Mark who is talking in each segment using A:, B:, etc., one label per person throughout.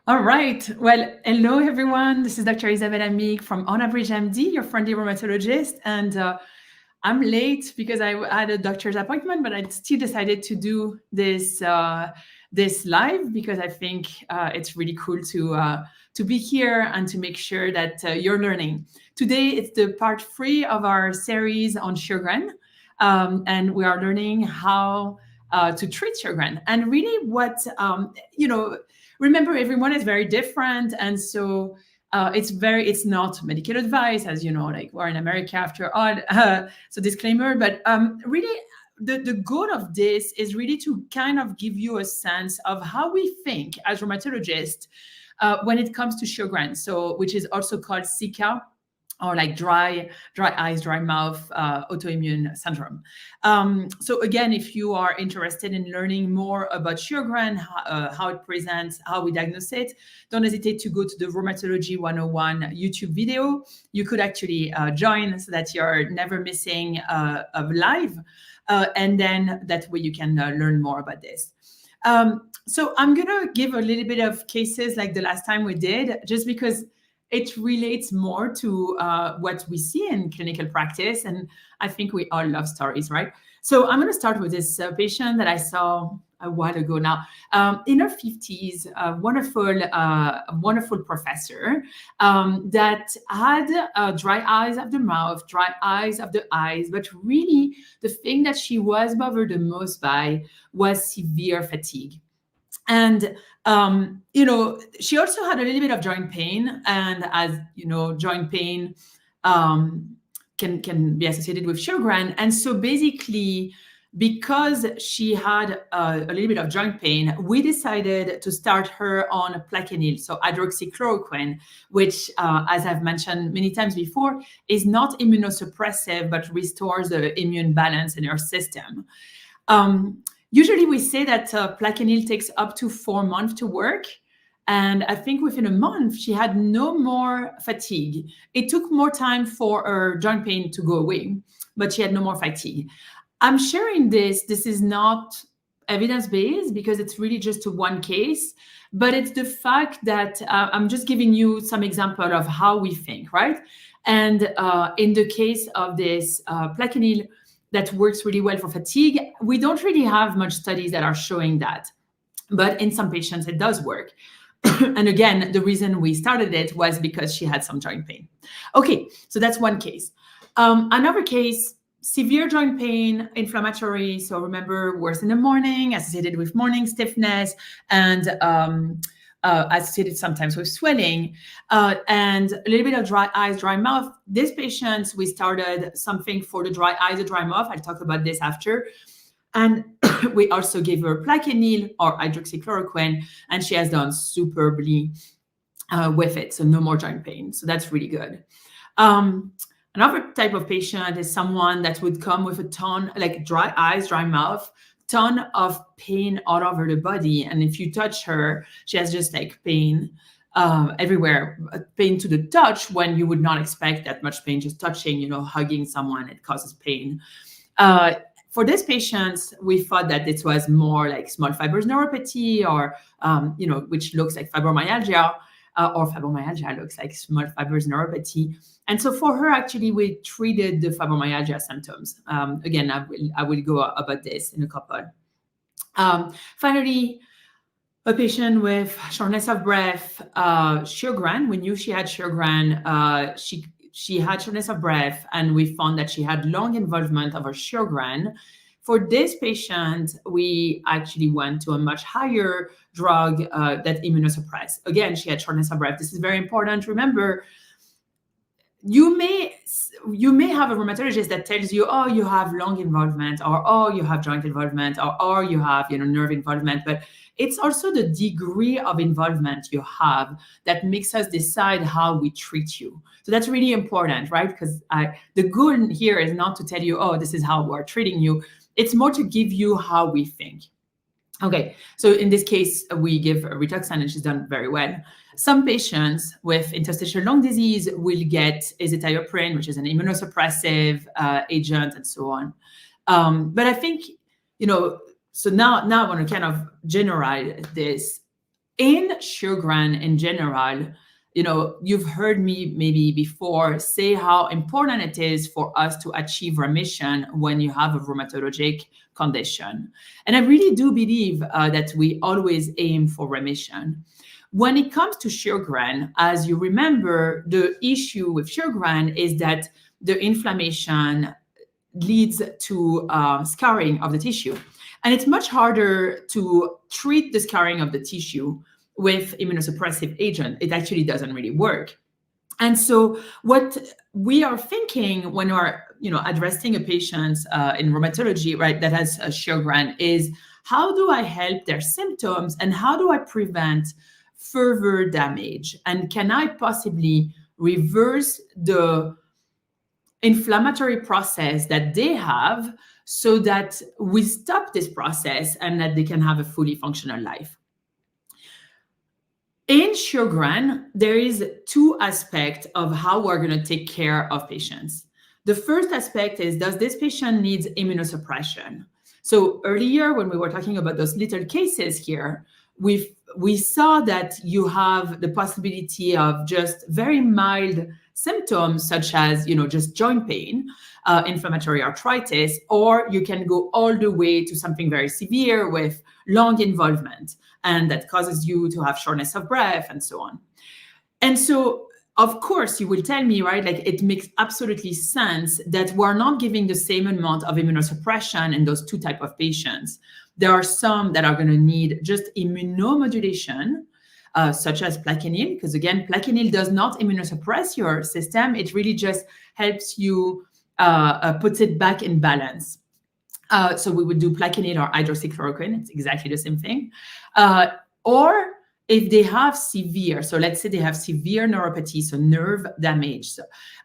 A: All right. Well, hello, everyone. This is Dr. Isabelle Amigues from UnabridgedMD, your friendly rheumatologist. And I'm late because I had a doctor's appointment, but I still decided to do this live because I think it's really cool to be here and to make sure that you're learning. Today, it's the part 3 of our series on Sjogren, and we are learning how to treat Sjogren. And really, remember, everyone is very different, and so it's not medical advice, as you know, like we're in America after all. So disclaimer, but really the goal of this is really to kind of give you a sense of how we think as rheumatologists when it comes to Sjogren, so which is also called Zika, or like dry eyes, dry mouth, autoimmune syndrome. So again, if you are interested in learning more about Sjogren, how it presents, how we diagnose it, don't hesitate to go to the Rheumatology 101 YouTube video. You could actually join so that you're never missing a live, and then that way you can learn more about this. So I'm gonna give a little bit of cases like the last time we did, just because it relates more to what we see in clinical practice. And I think we all love stories, right? So I'm going to start with this patient that I saw a while ago now, in her 50s, a wonderful professor that had dry eyes of the mouth, dry eyes of the eyes, but really the thing that she was bothered the most by was severe fatigue. And she also had a little bit of joint pain, and as you know, joint pain can be associated with Sjogren. And so basically, because she had a little bit of joint pain, we decided to start her on Plaquenil, so hydroxychloroquine, which, as I've mentioned many times before, is not immunosuppressive, but restores the immune balance in her system. Usually we say that Plaquenil takes up to 4 months to work. And I think within a month, she had no more fatigue. It took more time for her joint pain to go away, but she had no more fatigue. I'm sharing this. This is not evidence-based because it's really just a one case, but it's the fact that I'm just giving you some example of how we think, right? And in the case of this Plaquenil, that works really well for fatigue. We don't really have much studies that are showing that, but in some patients it does work. And again, the reason we started it was because she had some joint pain. Okay, so that's one case. Another case, severe joint pain, inflammatory. So remember, worse in the morning, associated with morning stiffness, and associated sometimes with swelling, and a little bit of dry eyes, dry mouth. This patient, we started something for the dry eyes, the dry mouth. I'll talk about this after. And we also gave her Plaquenil or hydroxychloroquine, and she has done superbly with it. So no more joint pain. So that's really good. Another type of patient is someone that would come with a ton, like dry eyes, dry mouth, ton of pain all over the body. And if you touch her, she has just like pain everywhere, pain to the touch, when you would not expect that much pain just touching, hugging someone, it causes pain. For this patient, we thought that this was more like small fibers neuropathy, or, which looks like fibromyalgia, or fibromyalgia looks like small fibers neuropathy. And so for her, actually, we treated the fibromyalgia symptoms. Again, I will go about this in a couple. Finally, a patient with shortness of breath, Sjogren. We knew she had Sjogren. She had shortness of breath, and we found that she had lung involvement of her Sjogren. For this patient, we actually went to a much higher drug that immunosuppressed. Again, she had shortness of breath. This is very important. Remember, you may have a rheumatologist that tells you, oh, you have lung involvement, or oh, you have joint involvement, or you have nerve involvement. But it's also the degree of involvement you have that makes us decide how we treat you. So that's really important, right? Because the goal here is not to tell you, oh, this is how we're treating you. It's more to give you how we think. Okay, so in this case, we give Rituxan, and she's done very well. Some patients with interstitial lung disease will get azathioprine, which is an immunosuppressive agent, and so on. But I think, so now I want to kind of generalize this. In Sjogren in general, you've heard me maybe before say how important it is for us to achieve remission when you have a rheumatologic condition. And I really do believe that we always aim for remission. When it comes to Sjogren, as you remember, the issue with Sjogren is that the inflammation leads to scarring of the tissue. And it's much harder to treat the scarring of the tissue with immunosuppressive agent. It actually doesn't really work. And so what we are thinking when we're addressing a patient in rheumatology, right, that has a Sjogren is, how do I help their symptoms and how do I prevent further damage? And can I possibly reverse the inflammatory process that they have so that we stop this process and that they can have a fully functional life? In Sjogren, there is two aspects of how we're going to take care of patients. The first aspect is, does this patient need immunosuppression? So earlier, when we were talking about those little cases here, we saw that you have the possibility of just very mild symptoms, such as just joint pain, inflammatory arthritis, or you can go all the way to something very severe with lung involvement, and that causes you to have shortness of breath and so on. And so, of course, you will tell me, right, like it makes absolutely sense that we're not giving the same amount of immunosuppression in those two types of patients. There are some that are going to need just immunomodulation, such as Plaquenil, because again, Plaquenil does not immunosuppress your system. It really just helps you, puts it back in balance. So we would do Plaquenil or hydroxychloroquine. It's exactly the same thing. Or if they have severe, so let's say they have severe neuropathy, so nerve damage,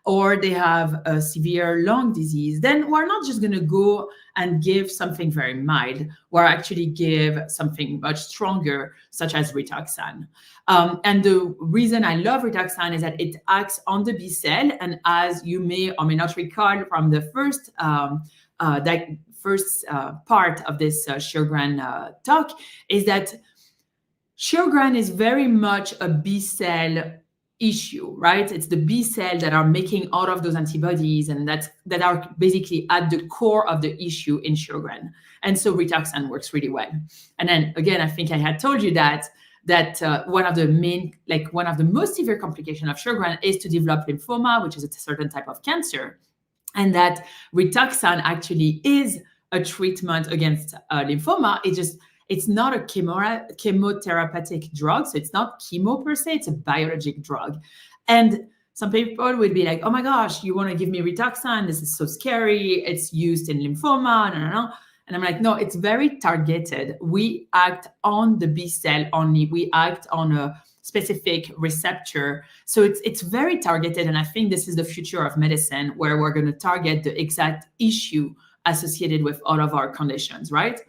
A: or they have a severe lung disease, then we're not just going to go and give something very mild. We're actually give something much stronger, such as Rituxan. And the reason I love Rituxan is that it acts on the B cell. And as you may or may not recall from the first part of this Sjogren talk, is that Sjogren is very much a B cell issue, right? It's the B cell that are making all of those antibodies, and that are basically at the core of the issue in Sjogren. And so Rituxan works really well. And then again, I think I had told you that one of the most severe complications of Sjogren is to develop lymphoma, which is a certain type of cancer, and that Rituxan actually is a treatment against lymphoma. It's not a chemotherapeutic drug, so it's not chemo per se, it's a biologic drug. And some people would be like, oh my gosh, you want to give me Rituxan? This is so scary. It's used in lymphoma, no. And I'm like, no, it's very targeted. We act on the B cell only. We act on a specific receptor. So it's very targeted. And I think this is the future of medicine, where we're going to target the exact issue associated with all of our conditions, right?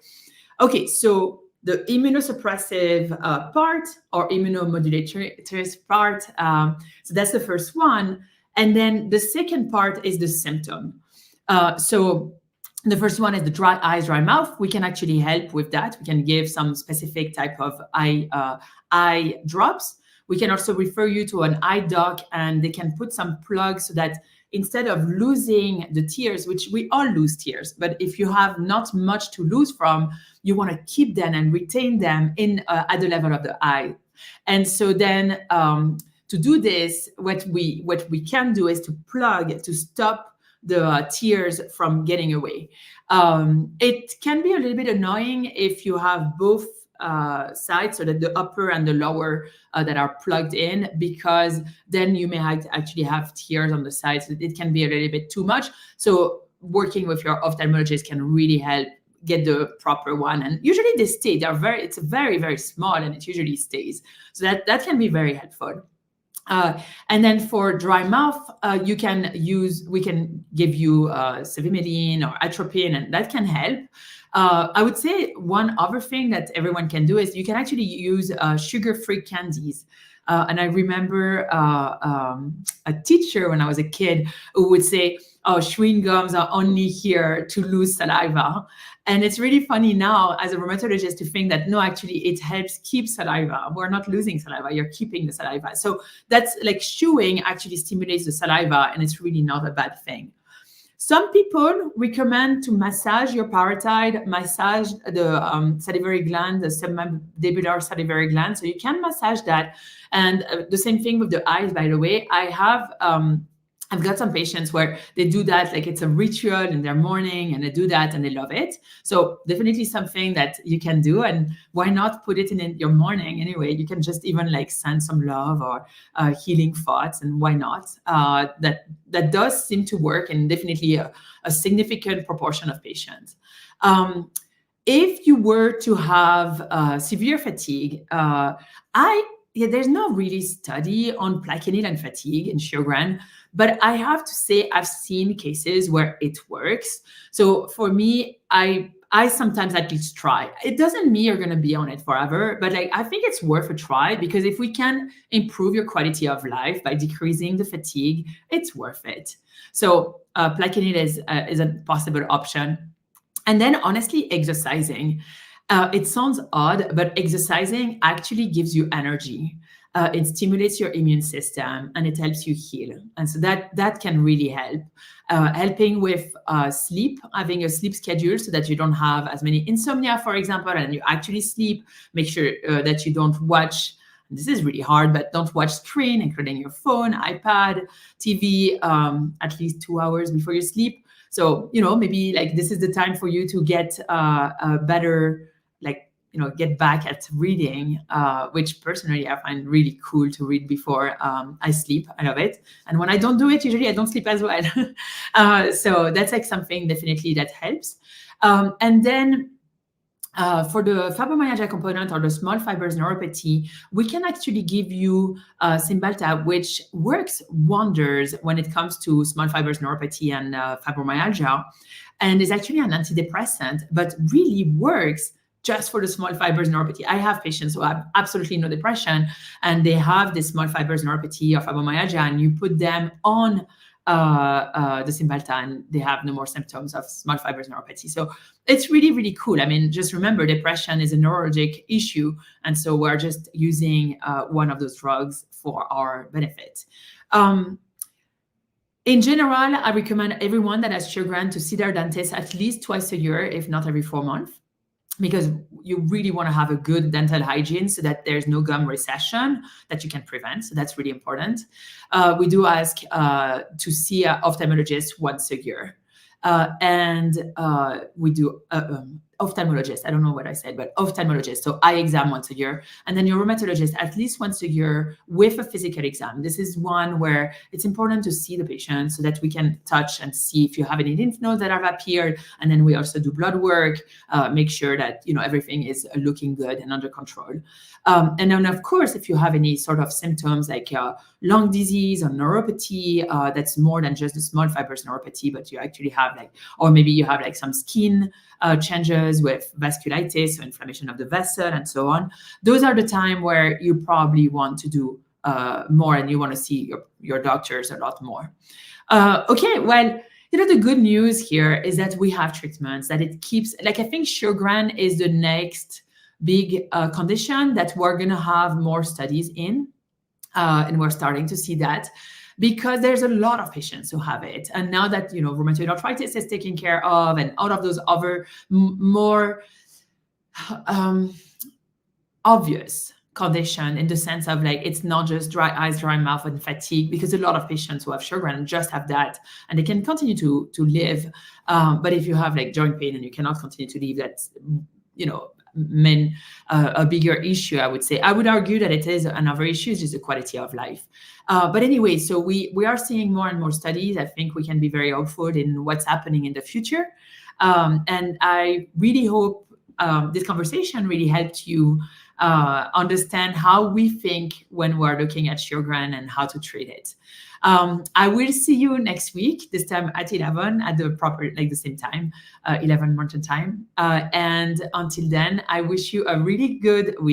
A: Okay, so the immunosuppressive part or immunomodulatory part, so that's the first one. And then the second part is the symptom. So the first one is the dry eyes, dry mouth. We can actually help with that. We can give some specific type of eye drops. We can also refer you to an eye doc, and they can put some plugs so that instead of losing the tears, which we all lose tears, but if you have not much to lose from, you want to keep them and retain them in at the level of the eye. And so then to do this, what we can do is to plug to stop the tears from getting away. It can be a little bit annoying if you have both sides, so that the upper and the lower that are plugged in, because then you may actually have tears on the sides. It can be a little bit too much. So working with your ophthalmologist can really help get the proper one. And usually they stay. It's very, very small, and it usually stays. So that can be very helpful. And then for dry mouth, we can give you cevimeline or atropine, and that can help. I would say one other thing that everyone can do is you can actually use sugar-free candies. And I remember a teacher when I was a kid who would say, oh, chewing gums are only here to lose saliva. And it's really funny now as a rheumatologist to think that, no, actually it helps keep saliva. We're not losing saliva, you're keeping the saliva. So that's like chewing actually stimulates the saliva, and it's really not a bad thing. Some people recommend to massage your parotid, massage the salivary gland, the submandibular salivary gland. So you can massage that. And the same thing with the eyes, by the way. I've got some patients where they do that, like it's a ritual in their morning, and they do that and they love it. So definitely something that you can do, and why not put it in your morning anyway? You can just even like send some love or healing thoughts, and why not? That does seem to work in definitely a significant proportion of patients. If you were to have severe fatigue, there's no really study on plaquenil and fatigue in Sjogren, but I have to say I've seen cases where it works. So for me, I sometimes at least try. It doesn't mean you're going to be on it forever, but I think it's worth a try, because if we can improve your quality of life by decreasing the fatigue, it's worth it. So plaquenil is a possible option. And then honestly, exercising. It sounds odd, but exercising actually gives you energy. It stimulates your immune system, and it helps you heal. And so that can really help. Helping with sleep, having a sleep schedule so that you don't have as many insomnia, for example, and you actually sleep. Make sure that you don't watch, this is really hard, but don't watch screen, including your phone, iPad, TV, at least 2 hours before you sleep. So, maybe like this is the time for you to get a better, get back at reading, which personally I find really cool to read before I sleep. I love it. And when I don't do it, usually I don't sleep as well. So that's like something definitely that helps. And then for the fibromyalgia component or the small fibers neuropathy, we can actually give you Cymbalta, which works wonders when it comes to small fibers neuropathy and fibromyalgia, and is actually an antidepressant, but really works just for the small fibers neuropathy. I have patients who have absolutely no depression, and they have this small fibers neuropathy or fibromyalgia, and you put them on the Cymbalta, and they have no more symptoms of small fibers neuropathy. So it's really, really cool. I mean, just remember, depression is a neurologic issue, and so we're just using one of those drugs for our benefit. In general, I recommend everyone that has Sjogren to see their dentist at least twice a year, if not every 4 months, because you really want to have a good dental hygiene so that there's no gum recession that you can prevent. So that's really important. We do ask to see an ophthalmologist once a year. And we do ophthalmologist. I don't know what I said, but ophthalmologist. So eye exam once a year. And then your rheumatologist at least once a year with a physical exam. This is one where it's important to see the patient so that we can touch and see if you have any lymph nodes that have appeared. And then we also do blood work, make sure that everything is looking good and under control. And then of course, if you have any sort of symptoms like lung disease or neuropathy, that's more than just the small fibers neuropathy, but you actually have or maybe you have some skin changes with vasculitis, so inflammation of the vessel and so on. Those are the time where you probably want to do more, and you want to see your doctors a lot more. Okay, well, the good news here is that we have treatments that it keeps, I think Sjogren is the next big condition that we're going to have more studies in, and we're starting to see that, because there's a lot of patients who have it. And now that, rheumatoid arthritis is taken care of, and all of those other more obvious condition in the sense of it's not just dry eyes, dry mouth, and fatigue, because a lot of patients who have Sjogren just have that, and they can continue to live. But if you have joint pain and you cannot continue to live, that's, a bigger issue, I would say. I would argue that it is another issue, is just the quality of life. But anyway, so we are seeing more and more studies. I think we can be very hopeful in what's happening in the future. And I really hope this conversation really helped you understand how we think when we're looking at Sjogren and how to treat it. I will see you next week, this time at 11 at the proper, the same time, 11 Mountain Time. And until then, I wish you a really good week.